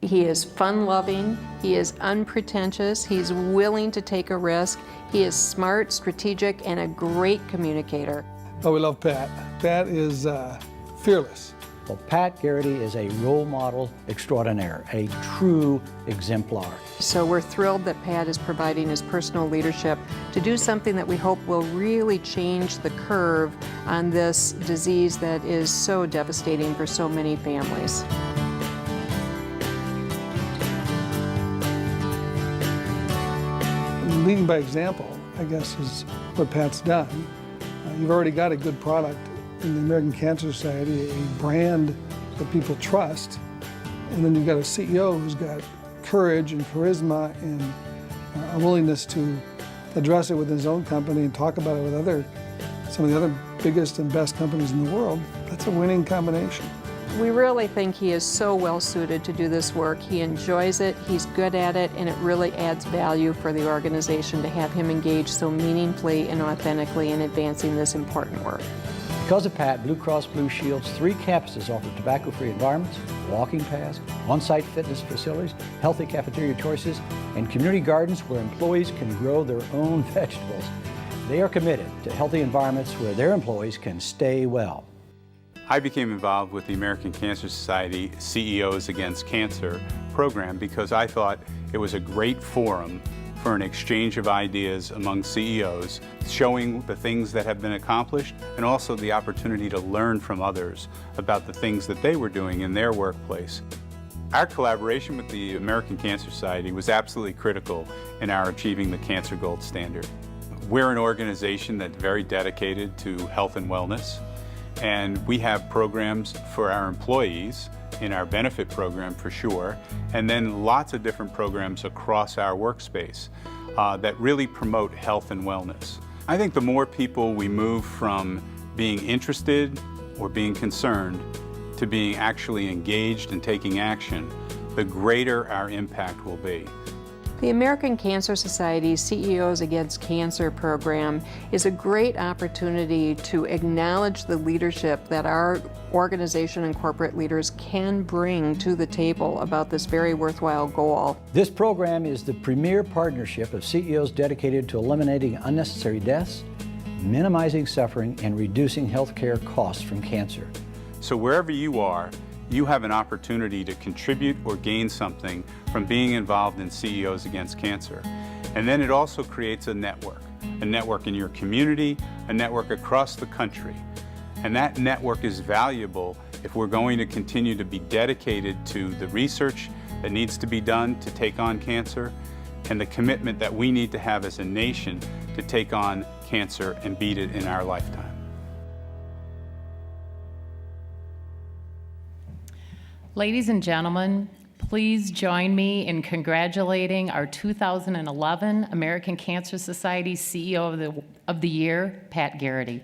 He is fun-loving, he is unpretentious, he's willing to take a risk, he is smart, strategic, and a great communicator. Oh, we love Pat. Pat is fearless. Well, Pat Garrity is a role model extraordinaire, a true exemplar. So we're thrilled that Pat is providing his personal leadership to do something that we hope will really change the curve on this disease that is so devastating for so many families. Leading by example, I guess, is what Pat's done. You've already got a good product in the American Cancer Society, a brand that people trust, and then you've got a CEO who's got courage and charisma and a willingness to address it with his own company and talk about it with some of the other biggest and best companies in the world. That's a winning combination. We really think he is so well suited to do this work. He enjoys it, he's good at it, and it really adds value for the organization to have him engage so meaningfully and authentically in advancing this important work. Because of Pat, Blue Cross Blue Shield's 3 campuses offer tobacco-free environments, walking paths, on-site fitness facilities, healthy cafeteria choices, and community gardens where employees can grow their own vegetables. They are committed to healthy environments where their employees can stay well. I became involved with the American Cancer Society CEOs Against Cancer program because I thought it was a great forum for an exchange of ideas among CEOs, showing the things that have been accomplished and also the opportunity to learn from others about the things that they were doing in their workplace. Our collaboration with the American Cancer Society was absolutely critical in our achieving the Cancer Gold Standard. We're an organization that's very dedicated to health and wellness, and we have programs for our employees in our benefit program for sure, and then lots of different programs across our workspace that really promote health and wellness. I think the more people we move from being interested or being concerned to being actually engaged and taking action, the greater our impact will be. The American Cancer Society CEOs Against Cancer program is a great opportunity to acknowledge the leadership that our organization and corporate leaders can bring to the table about this very worthwhile goal. This program is the premier partnership of CEOs dedicated to eliminating unnecessary deaths, minimizing suffering, and reducing healthcare costs from cancer. So wherever you are, you have an opportunity to contribute or gain something from being involved in CEOs Against Cancer. And then it also creates a network in your community, a network across the country. And that network is valuable if we're going to continue to be dedicated to the research that needs to be done to take on cancer and the commitment that we need to have as a nation to take on cancer and beat it in our lifetime. Ladies and gentlemen, please join me in congratulating our 2011 American Cancer Society CEO of the Year, Pat Garrity.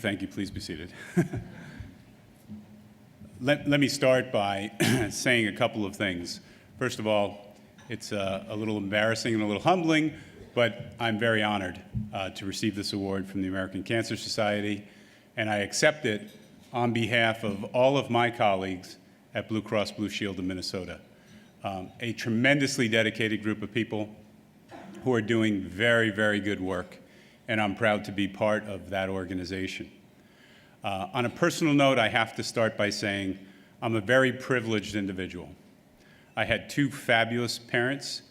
Thank you. Please be seated. Let me start by saying a couple of things. First of all, it's a little embarrassing and a little humbling, but I'm very honored to receive this award from the American Cancer Society, and I accept it on behalf of all of my colleagues at Blue Cross Blue Shield of Minnesota, a tremendously dedicated group of people who are doing very, very good work, and I'm proud to be part of that organization. On a personal note, I have to start by saying I'm a very privileged individual. I had 2 fabulous parents,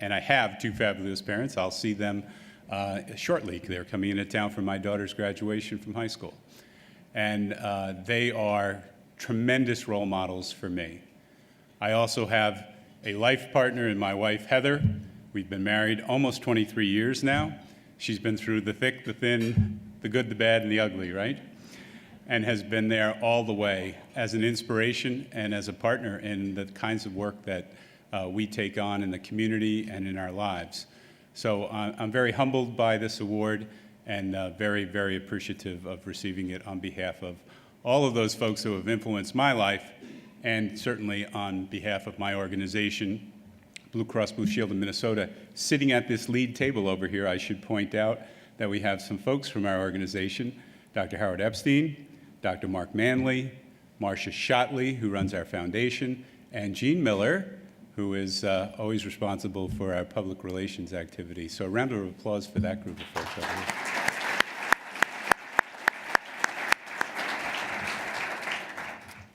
and I have 2 fabulous parents. I'll see them shortly. They're coming into town for my daughter's graduation from high school. And they are tremendous role models for me. I also have a life partner in my wife, Heather. We've been married almost 23 years now. She's been through the thick, the thin, the good, the bad, and the ugly, right? And has been there all the way as an inspiration and as a partner in the kinds of work that we take on in the community and in our lives. So I'm very humbled by this award and very, very appreciative of receiving it on behalf of all of those folks who have influenced my life, and certainly on behalf of my organization, Blue Cross Blue Shield of Minnesota. Sitting at this lead table over here, I should point out that we have some folks from our organization, Dr. Howard Epstein, Dr. Mark Manley, Marcia Shotley, who runs our foundation, and Jean Miller, who is always responsible for our public relations activities. So a round of applause for that group of folks over here.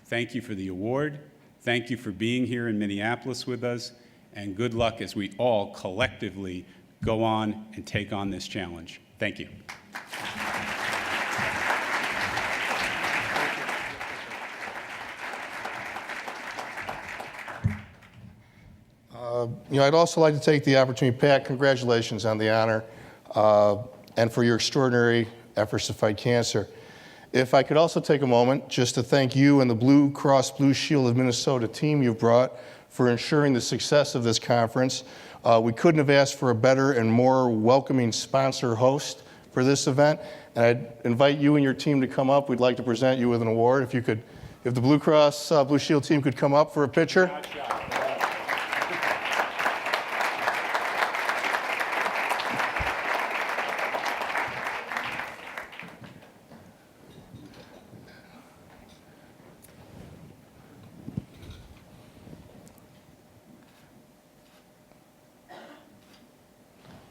Thank you for the award. Thank you for being here in Minneapolis with us. And good luck as we all collectively go on and take on this challenge. Thank you. I'd also like to take the opportunity, Pat, congratulations on the honor and for your extraordinary efforts to fight cancer. If I could also take a moment just to thank you and the Blue Cross Blue Shield of Minnesota team you've brought for ensuring the success of this conference. We couldn't have asked for a better and more welcoming sponsor host for this event. And I'd invite you and your team to come up. We'd like to present you with an award. If the Blue Cross Blue Shield team could come up for a picture.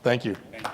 Thank you. Thank you.